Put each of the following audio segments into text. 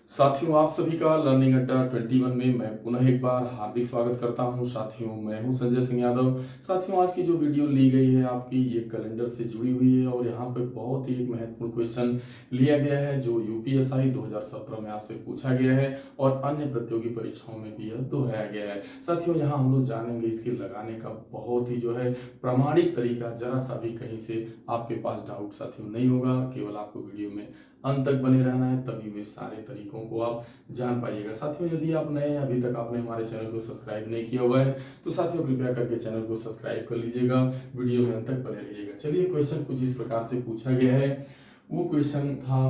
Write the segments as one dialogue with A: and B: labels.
A: साथियों, आप सभी का लर्निंग अड्डा 21 में मैं पुनः एक बार हार्दिक स्वागत करता हूं। साथियों, मैं हूं संजय सिंह यादव। साथियों, आज की जो वीडियो ली गई है आपकी ये कैलेंडर से जुड़ी हुई है और यहाँ पे बहुत ही एक महत्वपूर्ण क्वेश्चन लिया गया है जो यूपीएसआई 2017 में आपसे पूछा गया है और अन्य प्रतियोगी परीक्षाओं में भी यह दोहराया गया है। साथियों, यहाँ हम लोग जानेंगे इसके लगाने का बहुत ही जो है प्रामाणिक तरीका, जरा सा भी कहीं से आपके पास डाउट साथियों नहीं होगा। केवल आपको वीडियो में अंत तक बने रहना है, तभी वे सारे तरीकों को आप जान पाइएगा। साथियों, यदि आप नए हैं, अभी तक आपने हमारे चैनल को सब्सक्राइब नहीं किया हुआ है तो साथियों कृपया करके चैनल को सब्सक्राइब कर लीजिएगा, वीडियो में अंत तक बने रहिएगा। चलिए, क्वेश्चन कुछ इस प्रकार से पूछा गया है। वो क्वेश्चन था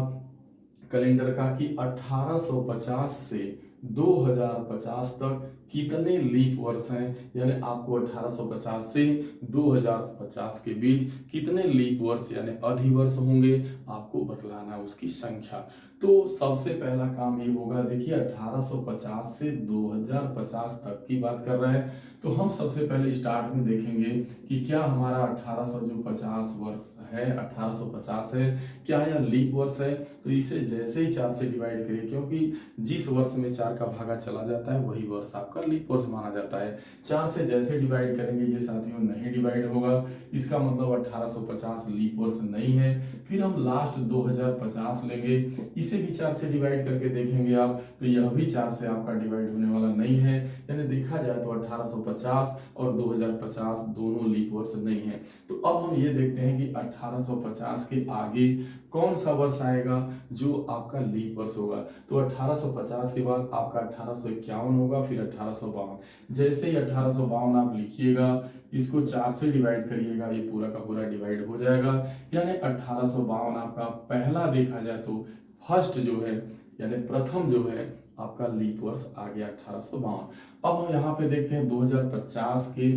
A: कैलेंडर का कि 1850 से 2050 तक कितने लीप वर्ष हैं, यानी आपको 1850 से 2050 के बीच कितने लीप वर्ष यानी अधिवर्ष होंगे आपको बतलाना उसकी संख्या। तो सबसे पहला काम ये होगा, देखिए 1850 से 2050 तक की बात कर रहे हैं तो हम सबसे पहले स्टार्ट में देखेंगे कि क्या हमारा 1850 वर्ष है, 1850 है, क्या यह लीप वर्ष है। तो इसे जैसे ही 4 से डिवाइड करिए, क्योंकि जिस वर्ष में 4 का भागा चला जाता है वही वर्ष आपका लीप वर्ष माना जाता है। 4 से जैसे डिवाइड करेंगे ये साथियों नहीं डिवाइड होगा, इसका मतलब 1850 लीप वर्ष नहीं है। फिर हम लास्ट 2050 लेंगे, इसे भी 4 से डिवाइड करके देखेंगे आप तो यह भी 4 से आपका डिवाइड होने वाला नहीं है। यानी देखा जाए तो 1850 और 2050 दोनों लीप वर्ष नहीं है। तो अब हम ये देखते हैं कि 1850 के आगे कौन सा वर्ष आएगा जो आपका लीप वर्ष होगा। तो 1850 के बाद आपका 1851 होगा, फिर 1852। जैसे ही 1852 आप लिखिएगा, इसको 4 से डिवाइड करिएगा, ये पूरा का पूरा डिवाइड हो जाएगा। यानी 1852 आपका पहला देखा जाए तो फर्स्ट जो है यानी प्रथम जो है आपका लीप वर्ष आ गया 1852। अब हम यहाँ पे देखते हैं 2050 के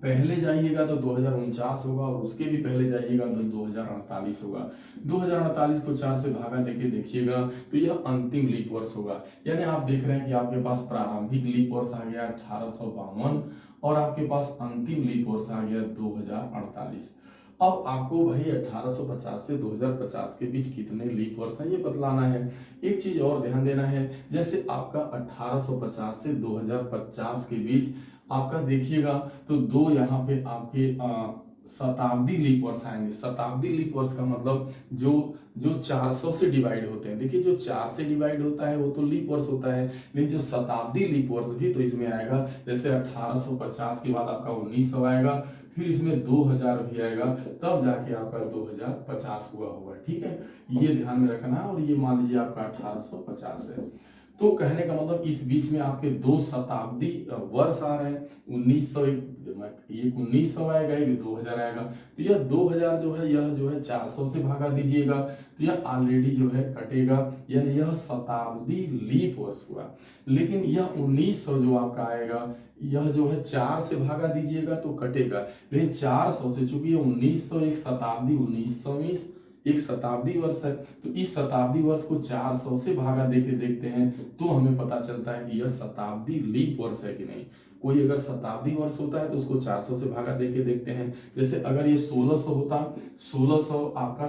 A: पहले जाइएगा तो 2049 होगा और उसके भी पहले जाइएगा तो 2048 होगा। 2048 को 4 से भागा देके देखिएगा तो यह अंतिम लीप वर्ष होगा। यानी आप देख रहे हैं कि आपके पास प्रारंभिक लीप वर्ष आ गया 1852 और आपके पास अंतिम लीप वर्ष आ गया 2048। अब आपको भाई 1850 से 2050 के बीच कितने लीप वर्ष हैं ये बतलाना है। एक चीज और ध्यान देना है, जैसे आपका 1850 से 2050 के बीच आपका देखिएगा तो दो यहाँ पे आपके शताब्दी लीप वर्ष आएंगे। शताब्दी लीप वर्ष का मतलब जो जो 400 से डिवाइड होते हैं। देखिए, जो 4 से डिवाइड होता है वो तो लीप वर्ष होता है, लेकिन जो शताब्दी लीप वर्ष भी तो इसमें आएगा। जैसे 1850 के बाद आपका 1900 आएगा, फिर इसमें 2000 भी आएगा, तब जाके आपका 2050 हुआ होगा। ठीक है, ये ध्यान में रखना है। और ये मान लीजिए आपका 1850 है। तो कहने का मतलब इस बीच में आपके दो शताब्दी वर्ष आ रहे हैं। 1900 एक 1900 आएगा, एक 2000 आएगा। तो यह 2000 जो है यह जो है 400 से भागा दीजिएगा तो यह ऑलरेडी जो है कटेगा, यानी यह शताब्दी लीप वर्ष हुआ। लेकिन यह 1900 जो आपका आएगा यह जो है 4 से भागा दीजिएगा तो कटेगा, लेकिन 400 से, चूंकि 1900 एक शताब्दी 1900 एक शताब्दी वर्ष है, तो इस शताब्दी वर्ष को 400 से भागा देके देखते हैं तो हमें पता चलता है कि यह शताब्दी लीप वर्ष है कि नहीं। कोई अगर शताब्दी वर्ष होता है तो उसको 400 से भागा देके देखते हैं। जैसे अगर ये 1600 होता, 1600 आपका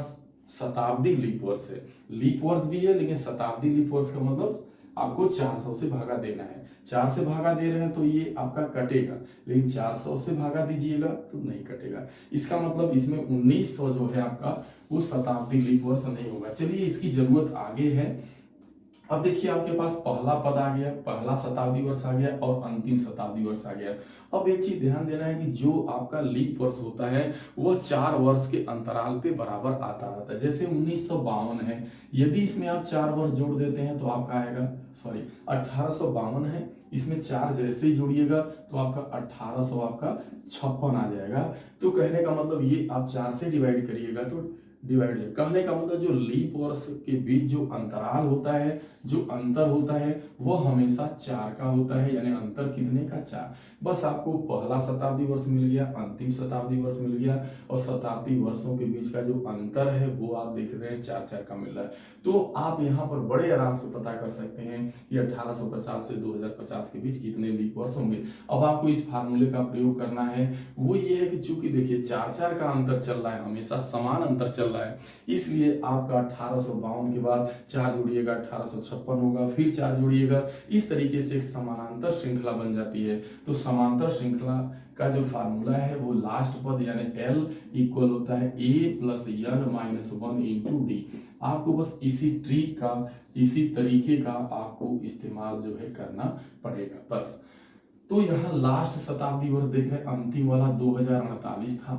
A: शताब्दी लीप वर्ष है। लीप वर्ष भी है लेकिन शताब्दी लीप वर्ष का मतलब आपको 400 से भागा देना है। 4 से भागा दे रहे हैं तो ये आपका कटेगा, लेकिन 400 से भागा दीजिएगा तो नहीं कटेगा। इसका मतलब इसमें 1900 जो है आपका वो शताब्दी लीप वर्ष नहीं होगा। चलिए, इसकी जरूरत आगे है। अब देखिए, आपके पास पहला पद आ गया, पहला शताब्दी वर्ष आ गया और अंतिम शताब्दी वर्ष आ गया। अब एक चीज ध्यान देना है कि जो आपका लीप वर्ष होता है वह 4 वर्ष के अंतराल पे बराबर आता रहता है। जैसे 1952 है, यदि इसमें आप 4 वर्ष जोड़ देते हैं तो आपका आएगा, सॉरी 1852 है, इसमें 4 जैसे ही जोड़िएगा तो आपका 1800 आपका 56 आ जाएगा। तो कहने का मतलब ये आप 4 से डिवाइड करिएगा तो डिवाइड, कहने का मतलब जो लीप वर्ष के बीच जो अंतराल होता है, जो अंतर होता है वह हमेशा 4 का होता है। यानी अंतर कितने का, 4। बस आपको पहला शताब्दी वर्ष मिल गया, अंतिम शताब्दी वर्ष मिल गया और शताब्दी वर्षों के बीच का जो अंतर है वो आप देख रहे हैं 4-4 का मिल रहा है। तो आप यहाँ पर बड़े आराम से पता कर सकते हैं कि 1850 से 2050 के बीच कितने लीप वर्ष होंगे। अब आपको इस फार्मूले का प्रयोग करना है, वो ये है कि चूंकि देखिए 4-4 का अंतर चल रहा है, हमेशा समान अंतर चल वाला है, इसलिए आपका 1852 के बाद 4 जोड़िएगा 1856 होगा, फिर 4 जोड़िएगा, इस तरीके से एक समानांतर श्रृंखला बन जाती है। तो समांतर श्रृंखला का जो फार्मूला है वो लास्ट पद यानी L इक्वल होता है A plus n minus 1 into D. आपको बस इसी ट्रिक का, इसी तरीके का आपको इस्तेमाल जो है करना पड़ेगा बस। तो यहाँ लास्ट शताब्दी वर्ष देख रहे हैं, अंतिम वाला 2048 था,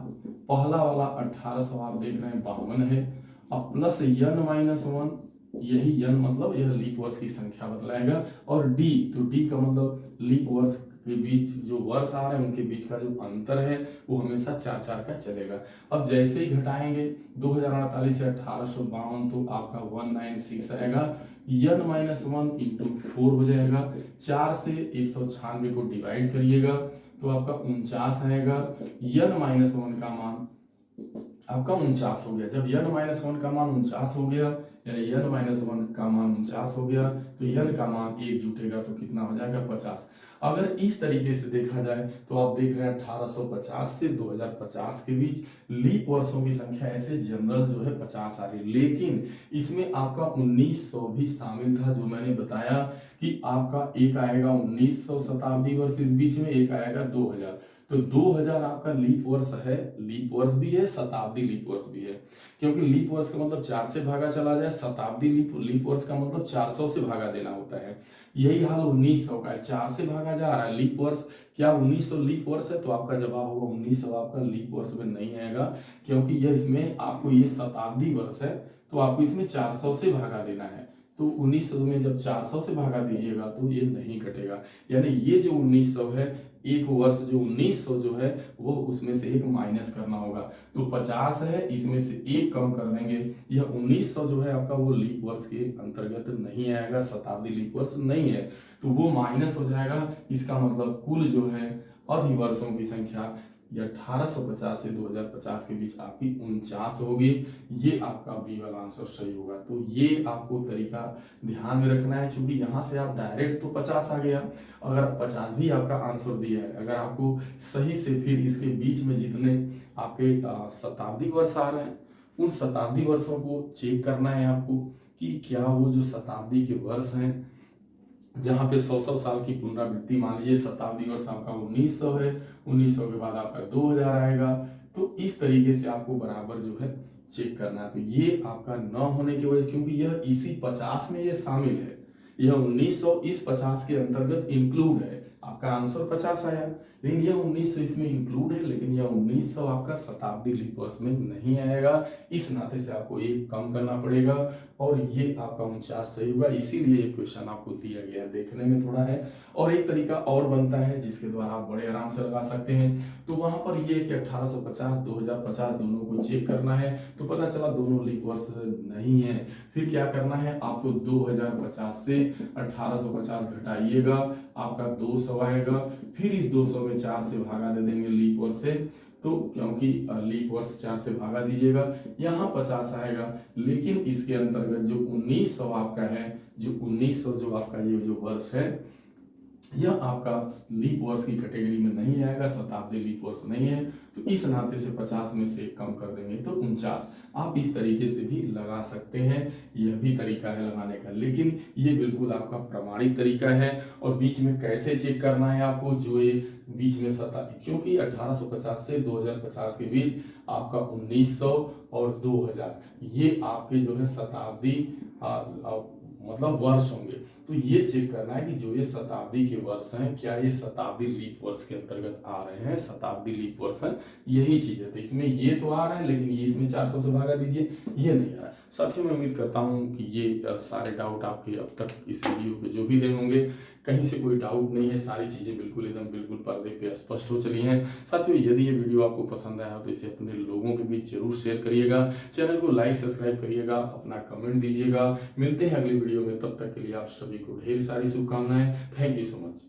A: पहला वाला 1800 आप देख रहे हैं 52 है। अब प्लस n माइनस 1, यही n मतलब यह लीप वर्ष की संख्या बतलाएगा, और d, तो d का मतलब लीप वर्ष के बीच जो वर्ष आ रहे हैं उनके बीच का जो अंतर है वो हमेशा 4-4 का चलेगा। अब जैसे ही घटाएंगे 2048 से 1852 तो आपका 196 आएगा, n माइनस 1 इंटू 4 हो जाएगा, 4 से 196 को डिवाइड करिएगा तो आपका 49 आएगा। n माइनस 1 का मान आपका 49 हो गया। जब n माइनस 1 का मान 49 हो गया, यानी n माइनस 1 का मान 49 हो गया, तो n का मान 1 जुटेगा तो कितना हो जाएगा 50। अगर इस तरीके से देखा जाए तो आप देख रहे हैं 1850 से 2050 के बीच लीप वर्षों की संख्या ऐसे जनरल जो है 50 आ रही है, लेकिन इसमें आपका 1900 भी शामिल था, जो मैंने बताया कि आपका एक आएगा 1900 शताब्दी वर्ष इस बीच में, एक आएगा 2000। तो 2000 आपका लीप वर्ष है, लीप वर्ष भी है, शताब्दी लीप वर्ष भी है, क्योंकि लीप वर्ष का मतलब 4 से भागा चला जाए, शताब्दी लीप वर्ष का मतलब 400 से भागा देना होता है। यही हाल 1900 का है, 4 से भागा जा रहा है लीप वर्ष। क्या 1900 लीप वर्ष है? तो आपका जवाब होगा 1900 आपका लीप वर्ष में नहीं आएगा, क्योंकि यह इसमें आपको ये शताब्दी वर्ष है, तो आपको इसमें 400 से भागा देना है। तो 1900 में जब 400 से भागा दीजिएगा तो ये नहीं कटेगा, यानी ये जो 1900 है, एक वर्ष जो 1900 जो है वो उसमें से एक माइनस करना होगा। तो 50 है, इसमें से एक कम कर देंगे, यह 1900 जो है आपका वो लीप वर्ष के अंतर्गत नहीं आएगा, शताब्दी लीप वर्ष नहीं है, तो वो माइनस हो जाएगा। इसका मतलब कुल जो है अधिवर्षों की संख्या ये 1850 से 2050 के बीच आपकी 49 होगी। ये आपका बी वाला आंसर सही होगा। तो ये आपको तरीका ध्यान में रखना है, क्योंकि यहाँ से आप डायरेक्ट तो 50 आ गया, अगर 50 भी आपका आंसर दिया है, अगर आपको सही से फिर इसके बीच में जितने आपके शताब्दी वर्ष आ रहे हैं उन शताब्दी वर्षों को चेक करना है आपको कि क्या वो जो शताब्दी के वर्ष हैं जहाँ पे 100 साल की पुनरावृत्ति, मान लीजिए शताब्दी वर्ष आपका 1900 है, 1900 के बाद आपका 2000 आएगा, तो इस तरीके से आपको बराबर जो है चेक करना है। तो ये आपका न होने की वजह, क्योंकि यह इसी 50 में ये शामिल है, यह 1900 इस 50 के अंतर्गत इंक्लूड है, आपका आंसर 50 आया, लेकिन यह 1900 इसमें इंक्लूड है, लेकिन यह 1900 आपका शताब्दी लीप वर्ष में नहीं आएगा, इस नाते से आपको एक कम करना पड़ेगा, और ये आपका 49 सही होगा। इसीलिए ये क्वेश्चन आपको दिया गया है, देखने में थोड़ा है। और एक तरीका और बनता है जिसके द्वारा आप बड़े आराम से लगा सकते हैं, तो वहां पर ये कि 1850 2050 दोनों को चेक करना है, तो पता चला दोनों लीप वर्ष नहीं है, फिर क्या करना है आपको 2050 से 1850 घटाइएगा, आपका 200 आएगा, फिर इस 200 में 4 से भागा दे देंगे लीप वर्ष से, तो क्योंकि लीप वर्ष 4 से भागा दीजिएगा, यहाँ 50 आएगा, लेकिन इसके अंतर्गत जो 1900 आपका है, जो 1900 जो आपका ये जो वर्ष है, यह आपका लीप वर्ष की कैटेगरी में नहीं आएगा, शताब्दी लीप वर्ष नहीं है, तो इस नाते से 50 में से कम कर देंगे तो 49। आप इस तरीके से भी लगा सकते हैं, यह भी तरीका है लगाने का, लेकिन ये बिल्कुल आपका प्रमाणित तरीका है। और बीच में कैसे चेक करना है आपको, जो ये बीच में शताब्दी, क्योंकि 1850 से 2050 के बीच आपका 1900 और 2000 ये आपके जो है शताब्दी मतलब वर्ष होंगे, तो ये चेक करना है कि जो ये शताब्दी के वर्ष हैं क्या ये शताब्दी लीप वर्ष के अंतर्गत आ रहे हैं, शताब्दी लीप वर्ष है, यही चीज है। तो इसमें ये तो आ रहा है, लेकिन ये इसमें 400 से भागा दीजिए, ये नहीं आ रहा है। साथियों मैं उम्मीद करता हूँ कि ये सारे डाउट आपके अब तक इस वीडियो के जो भी रहे होंगे, कहीं से कोई डाउट नहीं है, सारी चीजें बिल्कुल एकदम बिल्कुल पर्दे पे स्पष्ट हो चली हैं। साथियों यदि ये वीडियो आपको पसंद आया हो तो इसे अपने लोगों के बीच जरूर शेयर करिएगा, चैनल को लाइक सब्सक्राइब करिएगा, अपना कमेंट दीजिएगा। मिलते हैं अगली वीडियो में, तब तक के लिए आप सभी को ढेर सारी शुभकामनाएं। Thank you so much.